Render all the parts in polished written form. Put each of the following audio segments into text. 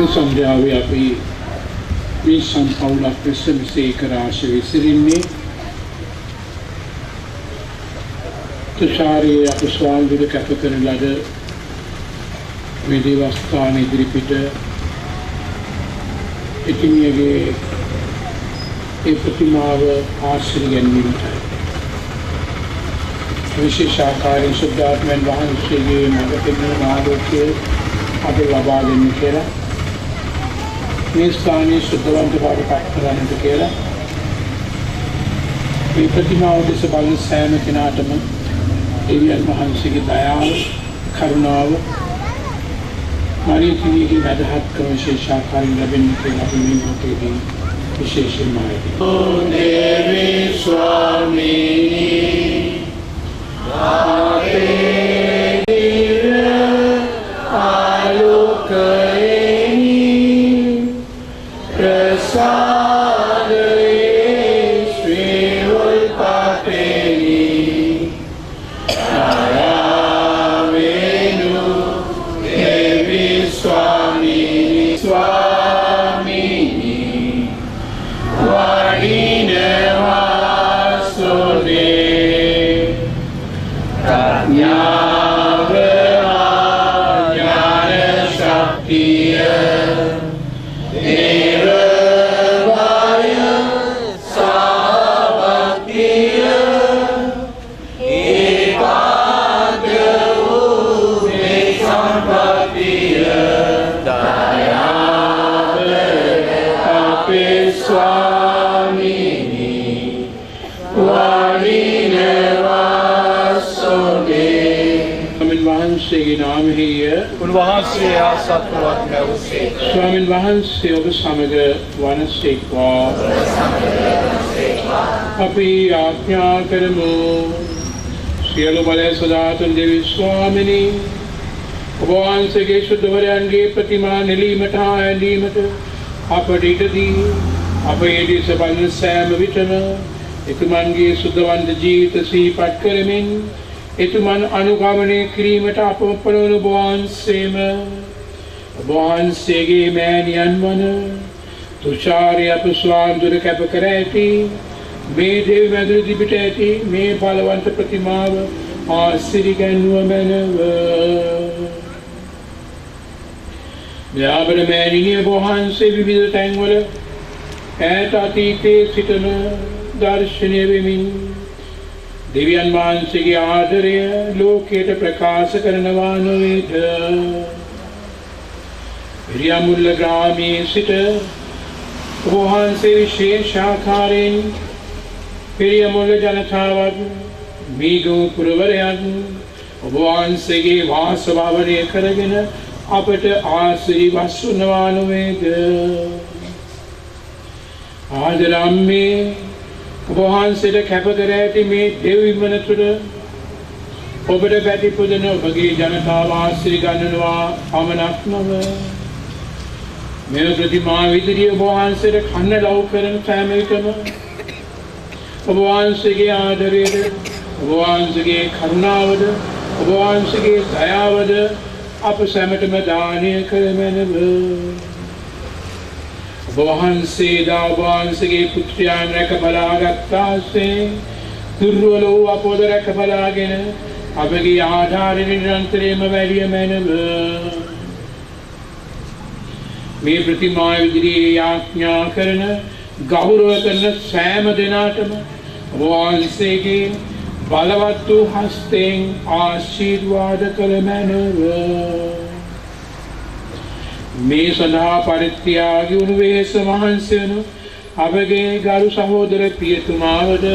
संध्यावे අපි මේ සම්පූර්ණ ප්‍රසන්නසේක රාශිය විසිරින්නේ තුෂාරයේ අපස්වාල්විද කැප කරන ලද මේ දේවස්ථාන ඉදිරිපිට එතුමියගේ ඒ ප්‍රතිමාව ආශ්‍රය ගැනීමට විශේෂාකාරී සුද්ධාත්මයන් වහන්සේගේ මඟ පෙන්වන ආලෝකය අප ලබා දෙන්න කියලා මේ ස්ථානයේ සුද්ධවන්ත බවට පත් කරන්නට කියලා මේ ප්‍රතිමාව දෙස බලන සෑම කෙනාටම දෙවියන් වහන්සේගේ දයාව කරුණාව මානවීයගේ වැඩහත්කම විශේෂාකාරී ලැබෙන්න කියලා අපි මේ මොහොතේදී විශේෂයෙන්ම දේවී ස්වාමීනි स्वामी वහන්සේ ඔබ සමග වනසේක්වා අපි ආඥා කරමු සියලු බලය සදාතුන් දෙවි ස්වාමිනී ඔබ වහන්සේගේ සුද්ධවරයන්ගේ ප්‍රතිමා නෙලීමට හා ඇඳීමට අපට ඉඩදී අප ඒ දෙස බලන සෑම විටම එතුමන්ගේ සුද්ධවන්ත ජීවිත සිහිපත් කරමින් එතුමන් අනුගමනය කිරීමට අප පොළොව ඔබ වහන්සේම වහන්සේගේ මෑණියන් වන තුෂාරය අපස්වාල්දුර කැප කර ඇති මේ දේව මැදුරු දිබිට ඇති මේ බලවන්ත ප්‍රතිමාව ආශිර්වාද ගැන්වුව මැනව යාබර මෑණියන් වහන්සේ විවිධ තැන්වල ඈත අතීතයේ සිටම දර්ශනය වෙමින් දෙවියන් වහන්සේගේ ආදරය ලෝකයට ප්‍රකාශ කරනවා නොවේද පිරියමුල්ල ග්‍රාමයේ සිට වහන්සේ විශේෂාකාරයෙන් පිරියමුල්ල ජනතාවත් මීගෝ පුරවරයන් වහන්සේගේ වාසභාවනය කරගෙන අපට ආශිර්වාද වස්වනවා නොවේද ආදරම්මේ වහන්සේට කැප කර ඇති මේ දෙව් විමන තුළ ඔබට පැතිපොදන ඔබගේ ජනතාව ආශිර්වාද ගන්නවා පමණක් නොව මේ ප්‍රතිමා විදිරිය වහන්සේට කන්න ලව් කරන සෑම විටම ඔබ වහන්සේගේ ආදරයද ඔබ වහන්සේගේ කරුණාවද ඔබ වහන්සේගේ දයාවද අප සැමටම දානය කරමැනව ඔබ වහන්සේගේ පුත්‍රයන් රැක බලාගත්තාසේ දුර්වල වූ අපෝද රැක බලාගෙන අපගේ ආධාරය නිරන්තරයෙන්ම වැඩිය මැනව මේ ප්‍රතිමා ඉදිරියේ යාඥා කරන ගෞරව කරන සෑම දෙනාටම වහන්සේගේ බලවත් වූ හස්තයෙන් ආශිර්වාද කළ මැනව මේ සඳහා පරිත්‍යාගී වූ වේස මහන්සි වන අපගේ ගරු සහෝදර පියතුමාවද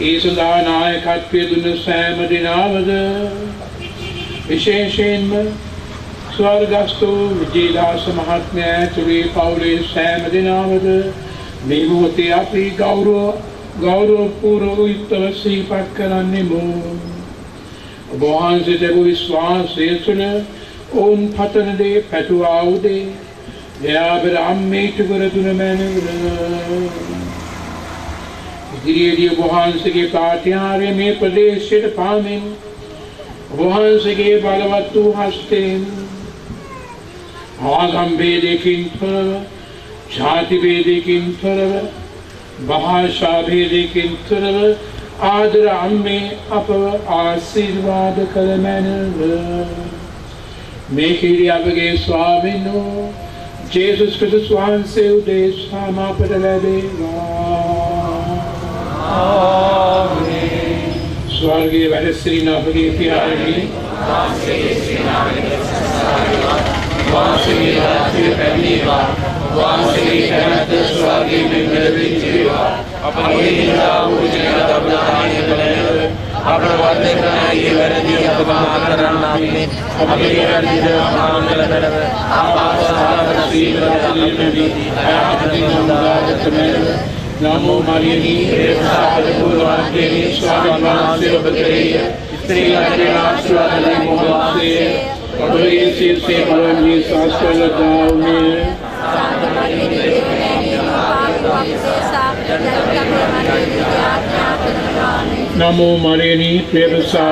ඒ සඳහා නායකත්වය දුන්න සෑම දෙනාවද විශේෂයෙන්ම ස්වර්ගස්ථ විජේදාස මහත්මයා ඇතුළේ පවුලේ සෑම දෙනාමද මේ මොහොතේ අපි ගෞරවපූර්වක යුක්තව සිහිපත් කරන්නෙමු. ඔබ වහන්සේට විශ්වාසය තුළ ඔවුන් පතන දේ පැතුවා උදේ දෙයාබර අම්මේට වරදුන මැනව ඉදිරියේදී ඔබ වහන්සේගේ ප්‍රාතිහාර්ය මේ ප්‍රදේශයට පාමින් ඔබ වහන්සේගේ බලවත් වූ හස්තයෙන් ආගම් භේදයකින් තොරව, ජාති භේදයකින් තොරව, භාෂා භේදයකින් තොරව ආදර අම්මේ අපව ආශිර්වාද කළ මැනව. මේ කිරි අපගේ ස්වාමීන් වහන්සේ ජේසුස් ක්‍රිස්තුස් වහන්සේ උදෙසා අපට ලැබේවා. ආමේන්. ස්වර්ගයේ වැඩ සිටින අපගේ පියාණනි, වහන්සේගේ ශ්‍රීනාමයේ සසාරේවා, වහන්සේගේ රාජ්‍යය පැමිණේවා, වහන්සේගේ කැමැත්ත ස්වර්ගයේ මෙන්ම වෙච්චේවා. අපගේ හිඳා වූජනත අපදානය කළේව අපේ වර්ධේ කරන්නේ වැරදි අප මහා කරන්නාමේ අපගේ වැරදිද ආමල කරව ආපාසාවන සීලවලදී ආපදින උදාගතමෙල නමෝ මරියනී ප්‍රසාද පුරවාදේනි ස්වාමීන් වහන්සේ ඔබ කෙරෙහි ස්ත්‍රීලගේ ආශිර්වාදයි මොහොතේ ඔබේ සිතේ බලන්නේ සාස්වලදාවනේ नमो मरेनी प्रेमसा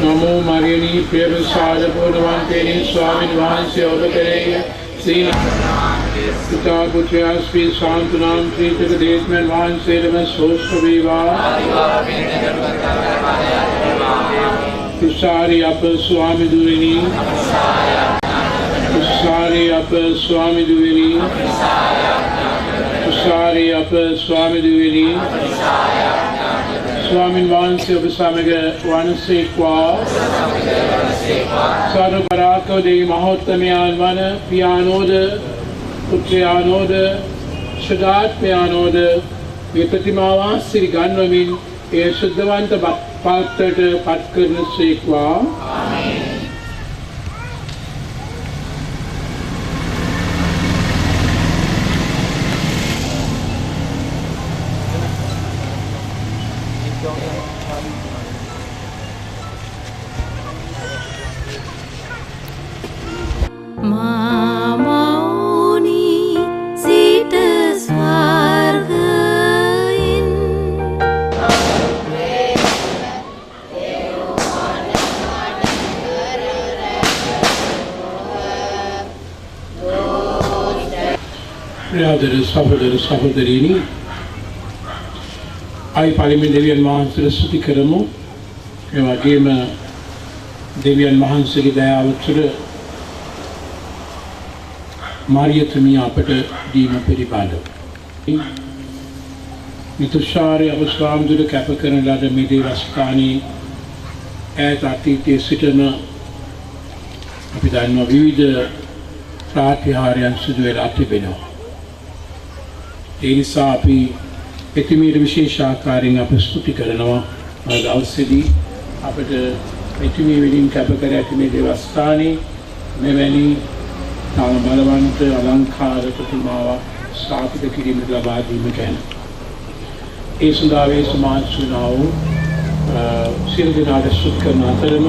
नमो मरेनी प्रेमसाद पूर्णवंतेनी स्वामी वහන්සේ ඔබ කෙරෙහි සීල पिता पुत्र आश्वी शांत नाम प्रीतक देशमन वහන්සේටම සෝෂ්ඨ වේවා කුසාරි අප ස්වාමි දුවෙනි කුසාරි අප ස්වාමි දුවෙනි කුසාරි අප ස්වාමි දුවෙනි ස්වාමීන් වහන්සේ ඔබ සමග වහන්සේක්වා සර්වපරාක්‍රමී මහෝත්තමයන් වන පියානෝද පුත්‍රයානෝද සදාත්මයානෝද මේ ප්‍රතිමාව සිරි ගන්වමින් ඒ සුද්ධවන්ත පාත්‍රයට පත් කරන සේක්වා. ආමේන්. සහෝදර සහෝදරීනි අයි පාලිමේ දෙවියන් වහන්සේට ස්තුති කරමු. ඒ වගේම දෙවියන් වහන්සේගේ දයාව තුළ මාරියතුමිය අපට දීම පිළිබඳව මිතුෂාරය අවස්ථාම් දුර කැප කරන ලද මේ දේවස්ථානයේ ඈත අතීතයේ සිටම අපි දන්නවා විවිධ ප්‍රාතිහාර්යයන් සිදු වෙලා තිබෙනවා. ඒ නිසා අපි එතුමියට විශේෂ ආකාරයෙන් අප ස්තුති කරනවා. අද දවසේදී අපට එතුමිය වෙනින් කැප කර ඇති මේ දේවස්ථානයේ මෙවැනි තම බලවන්ත අලංකාර ප්‍රතිමාවක් ස්ථාපිත කිරීමට ලබා දීම ගැන ඒ සඳහා වේ සමාජ සියලු දෙනාට ස්තුති කරන අතරම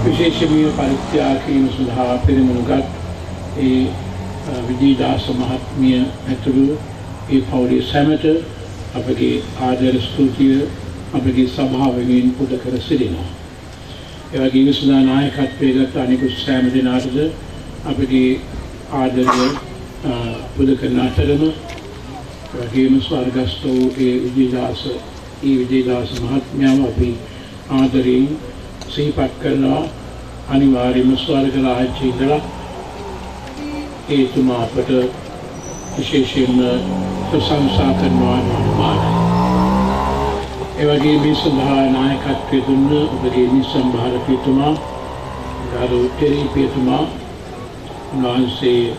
විශේෂයෙන්ම පරිත්‍යාග කිරීම සඳහා පෙරමුණුගත් ඒ විජේදාස මහත්මිය ඇතුළු ඒ පවුලේ සැමට අපගේ ආදර ස්තුතිය අපගේ සභාවෙන් පුද කර සිටිනවා. ඒ වගේම සදා නායකත්වයේ ගත අනිකුත් සෑම දෙනාටද අපගේ ආදරය පුද කරන අතරම ඒ වගේම ස්වර්ගස්ථ වූ ඒ විජේදාස මහත්මයාව අපි ආදරයෙන් සිහිපත් කරනවා. අනිවාර්යයෙන්ම ස්වර්ග රාජ්‍යයේ ඉඳලා ඒ තුමා අපට විශේෂයෙන්ම ප්‍රශංසා කරනවා. ඒ වගේ මේ සභා නායකත්වයේ දුන්න ඔබගේ නිසම්භාර පියතුමා ගරු ටෙරි පියතුමා වහන්සේ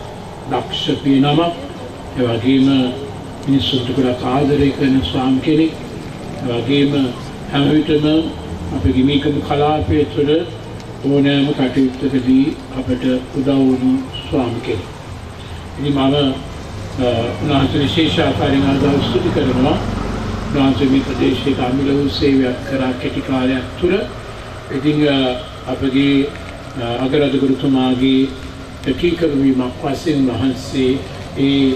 දක්ෂ පියනම ඒ වගේම මිනිස්සුන්ට ගොඩක් ආදරය කරන ස්වාමී කෙනෙක්. ඒ වගේම හැම විටම අපගේ මේකම කලාපයේ තුළ ඕනෑම කටයුත්තකදී අපට උදව් වුණු ස්වාමී කෙනෙක්. ඉතින් මම උන්වහන්සේ විශේෂ ආකාරයෙන් ආදරව ස්තුති කරනවා. උන්වහන්සේ මේ ප්‍රදේශයේ අමිල වූ සේවයක් කරා කෙටි කාලයක් තුළ. ඉතින් අපගේ අගරාධිපතිතුමාගේ කීකරු වීමක් වශයෙන් උන්වහන්සේ ඒ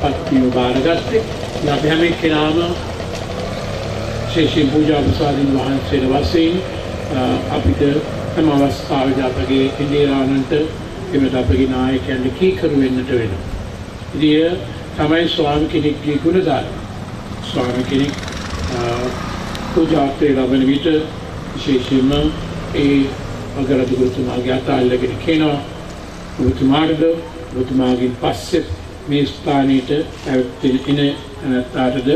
පත්තිය බාරගත්තේ. අපි හැම කෙනාම ශේෂී පූජා ප්‍රසාදින් වහන්සේට වශයෙන් අපිට හැම අවස්ථාවෙදී අපගේ ඉන්දියානන්ට එමෙත අපගේ නායකයන්ට කීකරු වෙන්නට වෙනවා. ඉතින් තමයි ස්වාමී කෙනෙක්ගේ ගුණධර්ම. ස්වාමී කෙනෙක් පූජාර්ථය ලබන විට විශේෂයෙන්ම ඒ අගරාධිපතිතුමාගේ අතල්ලගෙන කියනවා ඔබතුමාගෙන් පස්සේ මේ ස්ථානයට එන අනත්තාටද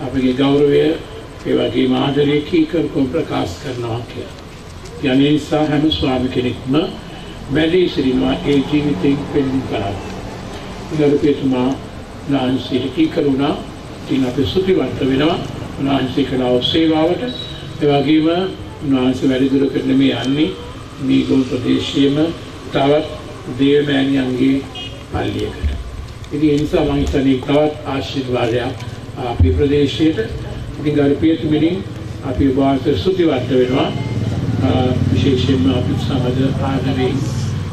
අපගේ ගෞරවය ඒ වගේම ආදරය කීකරුකම් ප්‍රකාශ කරනවා කියලා. යන්නේ නිසා හැම ස්වාමී කෙනෙක්ම වැඩි සිටිනවා ඒ ජීවිතයෙන් පෙන්වන්න කරා. ගරුකේතුමා නාන්සිට කීකරුණා තින අපේ සුතිවන්ත වෙනවා නාන්සි කලාව සේවාවට. ඒ වගේම නාන්සි වැඩි දුරකට මේ යන්නේ මේ ගොල් ප්‍රදේශයේම තවත් දේවමෑණියන්ගේ පල්ලියකට. ඉතින් ඒ නිසා මම හිතන්නේ තවත් ආශිර්වාදයක් අපේ ප්‍රදේශයට. ඉතින් ගරුපියතුමනි අපි වාසය සුතිවන්ත වෙනවා. විශේෂයෙන්ම අපි සමග ආදරයෙන්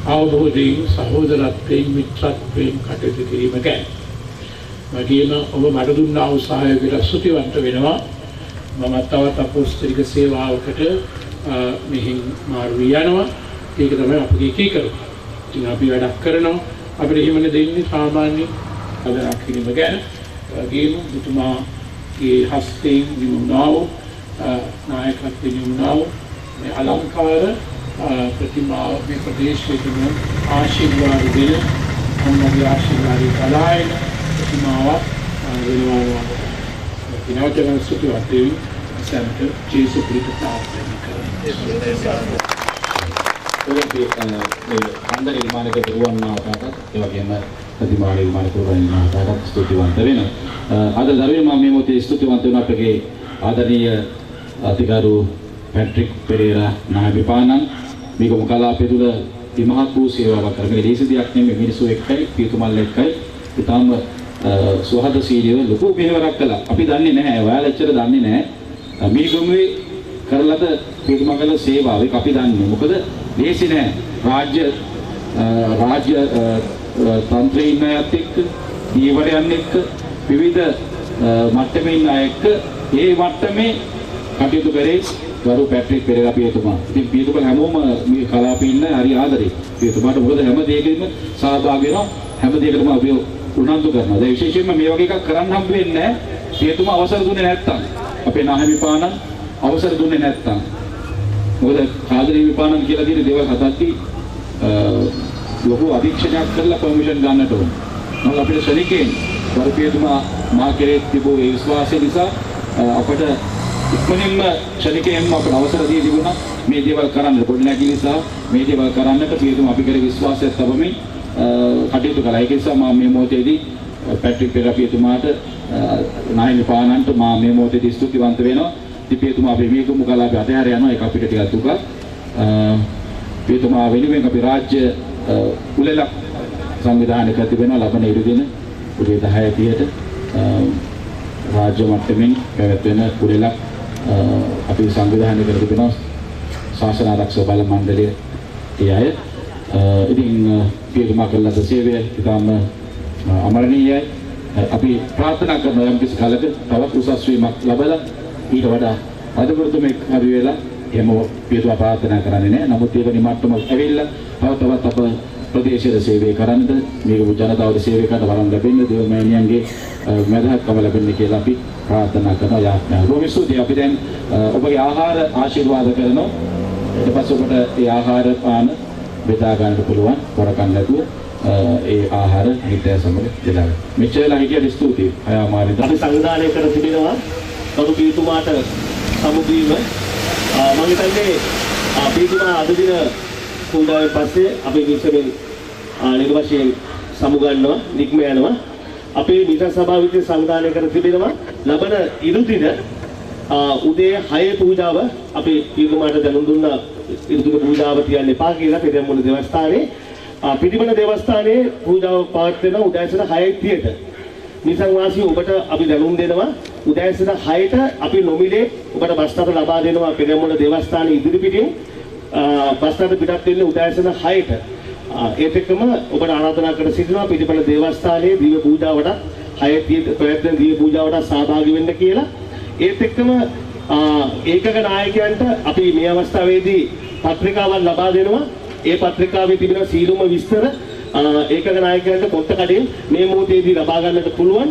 අවබෝධයෙන් සහෝදරත්වයෙන් මිත්‍රත්වයෙන් කටයුතු කිරීම ගැන. වගේම ඔබ මට දුන්නා වූ සහයෝගයට සුතිවන්ත වෙනවා. මම තවත් අපොස්තලික සේවාවකට මෙහින් මාරු යනවා. ඒක තමයි අපගේ කීකරු. ඉතින් අපි වැඩක් කරනවා. අපිට එහෙමනේ දෙන්නේ සාමාන්‍ය අදරක් කිරීම ගැන. වගේම මුතුමාගේ හස්තයෙන් නිමුණාව නායකත්වයෙන් නිමුණාව මේ අලංකාර ප්‍රතිමාව මේ ප්‍රදේශයේම ආශිර්වාද දෙන අම්මගේ ආශිර්වාද කලායන ප්‍රතිමාව වෙනවා. ඉනෝජන සුතුවත්වි සම්පත ජේසු ක්‍රිස්තුස් හන්ද නිර්මාණයක දරුවන්නාටත් ඒ වගේම ප්‍රතිමා නිර්මාණ කරවන්නාටත් ස්තුතිවන්ත වෙනවා. අද දරුවේ මම මේ මොහොතේ ස්තුතිවන්ත වෙනවා අපගේ ආදරණීය අතිගරු පැට්‍රික් පෙරේරා නායකපානන් මේකම කලාපය තුළ ඉමහත් වූ සේවාවක් කරගෙන දේශ දෙයක් නෙමෙයි මිනිසු එක්කයි පියතුමල් එක්කයි ඊටාම සුහදශීලීව ලොකු මෙහෙවරක් කළා. අපි දන්නේ නැහැ. ඔයාලා එච්චර දන්නේ නැහැ. මේ ගොමුවේ කරලද පියතුමගල සේවාව ඒක අපි දන්නේ. මොකද දේශි නැහැ. රාජ්‍ය තන්ත්‍රයෙන් අයත් එක්ක දීවරයන් එක්ක විවිධ මට්ටමේ ඉන්න අය එක්ක ඒ මට්ටමේ කටයුතු කරේ ගරු පැට්‍රික් පෙරේරා පියතුමා. ඉතින් පියතුමා හැමෝම මේ කලාපේ ඉන්න හරි ආදරේ. පියතුමාට මොකද හැම දෙයකින්ම සහභාගී වෙනවා. හැම දෙයකටම අපි උනන්දු කරනවා. ඒ විශේෂයෙන්ම මේ වගේ එකක් කරන්න හම්බ වෙන්නේ නැහැ. පියතුමා අවසර දුන්නේ නැත්තම්. අපේ නාහිමිපාණන් අවසර දුන්නේ නැත්තම්. මොකද කාදරී විපාණන් කියලා තියෙන දේවල් හදද්දී ලොකු අධීක්ෂණයක් කරලා පර්මිෂන් ගන්නට ඕන. මොකද අපිට ශරීකයෙන් ගරු පියතුමා මා කෙරේ තිබූ ඒ විශ්වාසය නිසා අපට ඉක්මනින්ම ශනිකයෙන්ම අපට අවසර දී තිබුණා මේ දේවල් කරන්න. පොඩි නැගිලි නිසා මේ දේවල් කරන්නට පියතුමා අපි කරේ විශ්වාසයක් තබමින් කටයුතු කළා. ඒක නිසා මම මේ මොහොතේදී පැට්‍රික් පෙරේරා පියතුමාට නායකපානන්ට මම මේ මොහොතේදී ස්තුතිවන්ත වෙනවා. පියතුමා අපි මේ ගොමු කලාපය අතහැර යනවා. ඒක අපිට ටිකක් දුකක්. පියතුමා වෙනුවෙන් අපි රාජ්‍ය උළෙලක් සංවිධානය කර තිබෙනවා. ලබන ඉරු දින උදේ 10:30ට රාජ්‍ය මට්ටමින් පැවැත්වෙන උළෙලක් අපි සංවිධානය කර තිබෙනවා. ශාසන ආරක්ෂක බල මණ්ඩලයේ ඒ අය ඉතින් පියතුමා කළ සේවය ඉතාම අමරණීයයි. අපි ප්‍රාර්ථනා කරනවා යම් කිසි කාලයක තවත් උසස් වීමක් ලැබලා ඊට වඩා අදවර්ධමෙක් හරි වෙලා එහෙම පියතුමා ප්‍රාර්ථනා කරන්නේ නැහැ. නමුත් ඒක නිමට්ටම ඇවිල්ලා තවත් අප ප්‍රදේශයේ සේවය කරන්නද මේක ජනතාවට සේවය කරන්න වරම් ලැබෙන්න දේවමෑණියන්ගේ මැදහත්කම ලැබෙන්න කියලා අපි ප්‍රාර්ථනා කරනවා. යාඥා රෝමිසුදී අපි දැන් ඔබගේ ආහාර ආශිර්වාද කරනවා. ඊට පස්සේ ඔබට ඒ ආහාර පාන බෙදා ගන්නට පුළුවන් වරකම් නැතුව ඒ ආහාර හිතේ සමග දෙලා. මෙච්චරලා හිටියට ස්තුතියි. අයමාරි අපි සංවිධානය කර තිබෙනවා කරු පියතුමාට සමුදීම. මම හිතන්නේ පියතුමා අද දින පූජාවෙන් පස්සේ අපි විශ්වයෙන් නිර්වශයෙන් සමුගන්නවා නික්ම යනවා. අපේ මිත්‍ර සභාව විසින් සංවිධානය කර තිබෙනවා ලබන ඉරු දින උදේ 6 පූජාව අපි ඊගොමට දැනුම් දුන්නා. ඉරුදුක පූජාව තියන්න එපා කියලා පෙරමුණ දේවස්ථානයේ පිටිබණ දේවස්ථානයේ පූජාව පවත්වන උදෑසන 6:30ට. නිසං වාසී ඔබට අපි දැනුම් දෙනවා උදෑසන 6ට අපි නොමිලේ ඔබට බස් රථ ලබා දෙනවා පෙරමුණ දේවස්ථානයේ ඉදිරිපිටින් බස් රථ පිටත් වෙන්නේ උදෑසන 6ට. ඒත් එක්කම ඔබට ආරාධනා කර සිටිනවා පිටිබණ දේවස්ථානයේ දිව්‍ය පූජාවට 6:30ට පැවැත්වෙන දිව්‍ය පූජාවට සහභාගී වෙන්න කියලා. ඒත් එක්කම ඒකක නායකයන්ට අපි මේ අවස්ථාවේදී පත්‍රිකාවක් ලබා දෙනවා. ඒ පත්‍රිකාවේ තිබෙන සීලුම විස්තර ඒකක නායකයන්ට පොත් කඩෙන් මේ මොහොතේදී ලබා ගන්නට පුළුවන්.